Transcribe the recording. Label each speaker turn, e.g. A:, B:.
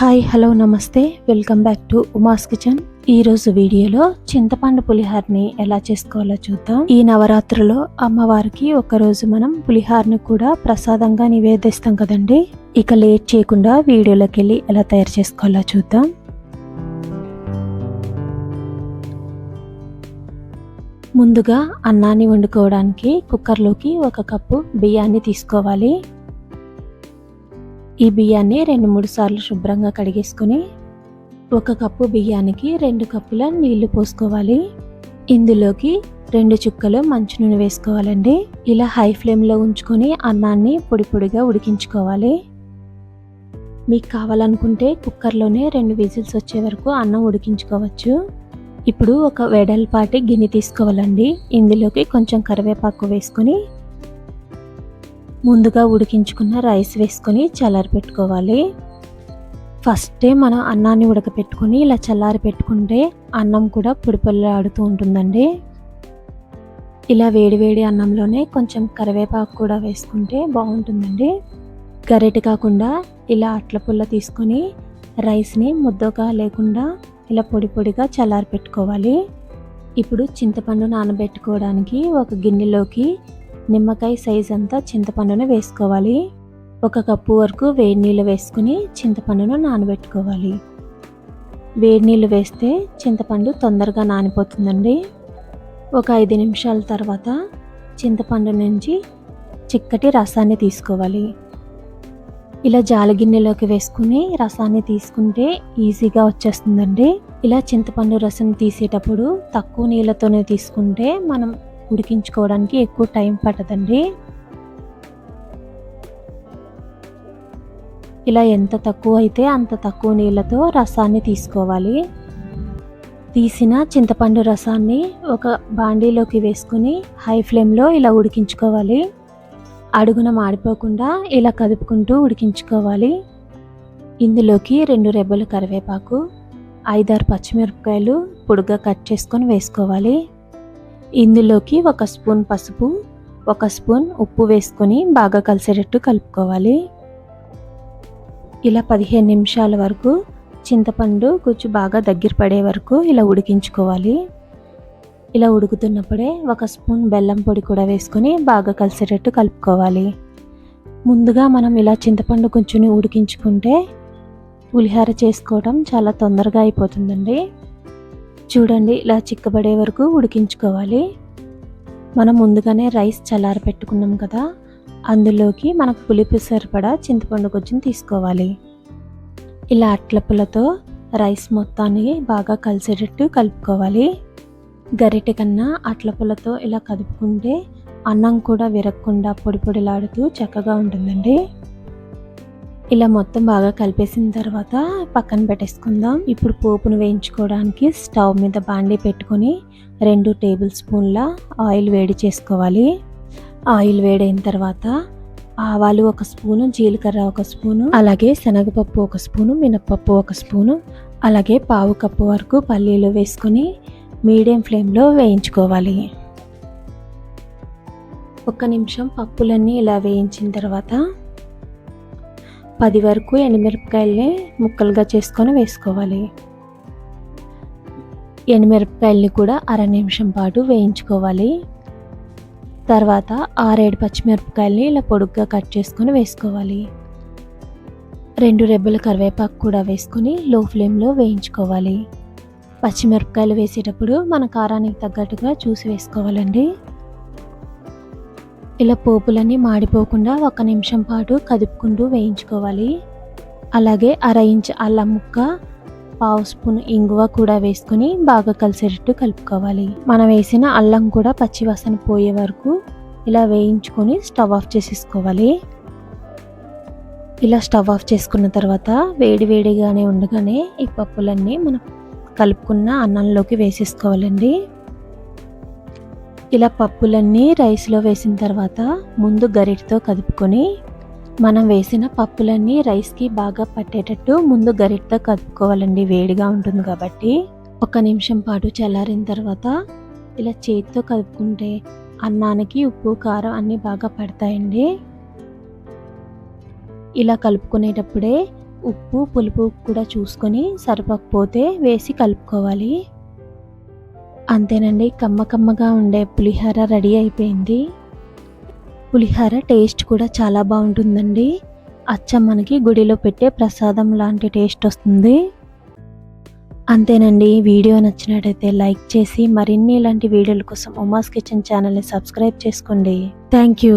A: Hi hello నమస్తే, welcome back to Uma's kitchen. ఈరోజు వీడియోలో చింతపండు పులిహారని ఎలా చేసుకోవాలో చూద్దాం. ఈ నవరాత్రిలో అమ్మవారికి ఒకరోజు మనం పులిహారని కూడా ప్రసాదంగా నివేదిస్తాం కదండి. ఇక లేట్ చేయకుండా వీడియోలోకి వెళ్ళి ఎలా తయారు చేసుకోవాలో చూద్దాం. ముందుగా అన్నాన్ని వండుకోవడానికి కుక్కర్లోకి 1 కప్పు బియ్యాన్ని తీసుకోవాలి. ఈ బియ్యాన్ని 2-3 సార్లు శుభ్రంగా కడిగేసుకొని 1 కప్పు బియ్యానికి 2 కప్పుల నీళ్లు పోసుకోవాలి. ఇందులోకి 2 చుక్కలు మంచి నూనె వేసుకోవాలండి. ఇలా హై ఫ్లేమ్లో ఉంచుకొని అన్నాన్ని పొడి పొడిగా ఉడికించుకోవాలి. మీకు కావాలనుకుంటే కుక్కర్లోనే 2 విజిల్స్ వచ్చే వరకు అన్నం ఉడికించుకోవచ్చు. ఇప్పుడు ఒక వెడల్పాటి గిన్నె తీసుకోవాలండి. ఇందులోకి కొంచెం కరివేపాకు వేసుకొని ముందుగా ఉడికించుకున్న రైస్ వేసుకొని చల్లారి పెట్టుకోవాలి. ఫస్టే మనం అన్నాన్ని ఉడకపెట్టుకొని ఇలా చల్లారి పెట్టుకుంటే అన్నం కూడా పొడి పొడిలాడుతూ ఉంటుందండి. ఇలా వేడివేడి అన్నంలోనే కొంచెం కరివేపాకు కూడా వేసుకుంటే బాగుంటుందండి. గరిటె కాకుండా ఇలా అట్ల పుల్ల తీసుకొని రైస్ని ముద్దగా లేకుండా ఇలా పొడి పొడిగా చల్లారి పెట్టుకోవాలి. ఇప్పుడు చింతపండు నానబెట్టుకోవడానికి ఒక గిన్నెలోకి నిమ్మకాయ సైజ్ అంతా చింతపండును వేసుకోవాలి. 1 కప్పు వరకు వేడి నీళ్ళు వేసుకుని చింతపండును నానబెట్టుకోవాలి. వేడి నీళ్ళు వేస్తే చింతపండు తొందరగా నానిపోతుందండి. ఒక 5 నిమిషాల తర్వాత చింతపండు నుంచి చిక్కటి రసాన్ని తీసుకోవాలి. ఇలా జాలి గిన్నెలోకి వేసుకుని రసాన్ని తీసుకుంటే ఈజీగా వచ్చేస్తుందండి. ఇలా చింతపండు రసం తీసేటప్పుడు తక్కువ నీళ్ళతోనే తీసుకుంటే మనం ఉడికించుకోవడానికి ఎక్కువ టైం పట్టదండి. ఇలా ఎంత తక్కువ అయితే అంత తక్కువ నీళ్ళతో రసాన్ని తీసుకోవాలి. తీసిన చింతపండు రసాన్ని ఒక బాండీలోకి వేసుకుని హై ఫ్లేమ్లో ఇలా ఉడికించుకోవాలి. అడుగున మాడిపోకుండా ఇలా కదుపుకుంటూ ఉడికించుకోవాలి. ఇందులోకి 2 రెబ్బలు కరివేపాకు, 5-6 పచ్చిమిరపకాయలు పొడుగ్గా కట్ చేసుకొని వేసుకోవాలి. ఇందులోకి 1 స్పూన్ పసుపు, 1 స్పూన్ ఉప్పు వేసుకొని బాగా కలిసేటట్టు కలుపుకోవాలి. ఇలా 15 నిమిషాల వరకు చింతపండు గుజ్జు బాగా దగ్గర పడే వరకు ఇలా ఉడికించుకోవాలి. ఇలా ఉడుకుతున్నప్పుడే 1 స్పూన్ బెల్లం పొడి కూడా వేసుకొని బాగా కలిసేటట్టు కలుపుకోవాలి. ముందుగా మనం ఇలా చింతపండు గుజ్జుని ఉడికించుకుంటే పులిహార చేసుకోవడం చాలా తొందరగా అయిపోతుందండి. చూడండి, ఇలా చిక్కబడే వరకు ఉడికించుకోవాలి. మనం ముందుగానే రైస్ చల్లారి పెట్టుకున్నాం కదా, అందులోకి మనకు పులుపు సరిపడా చింతపండు గుజ్జుని తీసుకోవాలి. ఇలా అట్ల పుల్లతో రైస్ మొత్తాన్ని బాగా కలిసేటట్టు కలుపుకోవాలి. గరిటె కన్నా అట్ల పుల్లతో ఇలా కదుపుకుంటే అన్నం కూడా విరగకుండా పొడి పొడిలాడుతూ చక్కగా ఉంటుందండి. ఇలా మొత్తం బాగా కలిపేసిన తర్వాత పక్కన పెట్టేసుకుందాం. ఇప్పుడు పోపును వేయించుకోవడానికి స్టవ్ మీద బాండీ పెట్టుకొని 2 టేబుల్ స్పూన్ల ఆయిల్ వేడి చేసుకోవాలి. ఆయిల్ వేడైన తర్వాత ఆవాలు 1 స్పూను, జీలకర్ర 1 స్పూను, అలాగే శనగపప్పు 1 స్పూను, మినపప్పు 1 స్పూను, అలాగే 1/2 కప్పు వరకు పల్లీలు వేసుకొని మీడియం ఫ్లేమ్లో వేయించుకోవాలి. 1 నిమిషం పప్పులన్నీ ఇలా వేయించిన తర్వాత 10 వరకు ఎండుమిరపకాయల్ని ముక్కలుగా చేసుకొని వేసుకోవాలి. ఎండుమిరపకాయల్ని కూడా 1/2 నిమిషం పాటు వేయించుకోవాలి. తర్వాత 6-7 పచ్చిమిరపకాయల్ని ఇలా పొడుగ్గా కట్ చేసుకొని వేసుకోవాలి. 2 రెబ్బల కరివేపాకు కూడా వేసుకొని లో ఫ్లేమ్లో వేయించుకోవాలి. పచ్చిమిరపకాయలు వేసేటప్పుడు మన కారానికి తగ్గట్టుగా చూసి వేసుకోవాలండి. ఇలా పోపులన్నీ మాడిపోకుండా 1 నిమిషం పాటు కదుపుకుంటూ వేయించుకోవాలి. అలాగే 1/2 ఇంచ్ అల్లం ముక్క, 1/2 స్పూన్ ఇంగువ కూడా వేసుకొని బాగా కలిసేటట్టు కలుపుకోవాలి. మనం వేసిన అల్లం కూడా పచ్చి వాసన పోయే వరకు ఇలా వేయించుకొని స్టవ్ ఆఫ్ చేసేసుకోవాలి. ఇలా స్టవ్ ఆఫ్ చేసుకున్న తర్వాత వేడివేడిగానే ఉండగానే ఈ పప్పులన్నీ మనం కలుపుకున్న అన్నంలోకి వేసేసుకోవాలండి. ఇలా పప్పులన్నీ రైస్లో వేసిన తర్వాత ముందు గరిటెతో కదుపుకొని మనం వేసిన పప్పులన్నీ రైస్కి బాగా పట్టేటట్టు ముందు గరిటెతో కదుపుకోవాలండి. వేడిగా ఉంటుంది కాబట్టి 1 నిమిషం పాటు చల్లారిన తర్వాత ఇలా చేతితో కదుపుకుంటే అన్నానికి ఉప్పు కారం అన్నీ బాగా పడతాయండి. ఇలా కలుపుకునేటప్పుడే ఉప్పు పులుపు కూడా చూసుకొని సరిపోకపోతే వేసి కలుపుకోవాలి. అంతేనండి, కమ్మగా ఉండే పులిహోర రెడీ అయిపోయింది. పులిహోర టేస్ట్ కూడా చాలా బాగుంటుందండి. అచ్చం మనకి గుడిలో పెట్టే ప్రసాదం లాంటి టేస్ట్ వస్తుంది. అంతేనండి, వీడియో నచ్చినట్టయితే లైక్ చేసి మరిన్ని ఇలాంటి వీడియోల కోసం ఉమాస్ కిచెన్ ఛానల్ని సబ్స్క్రైబ్ చేసుకోండి. Thank you.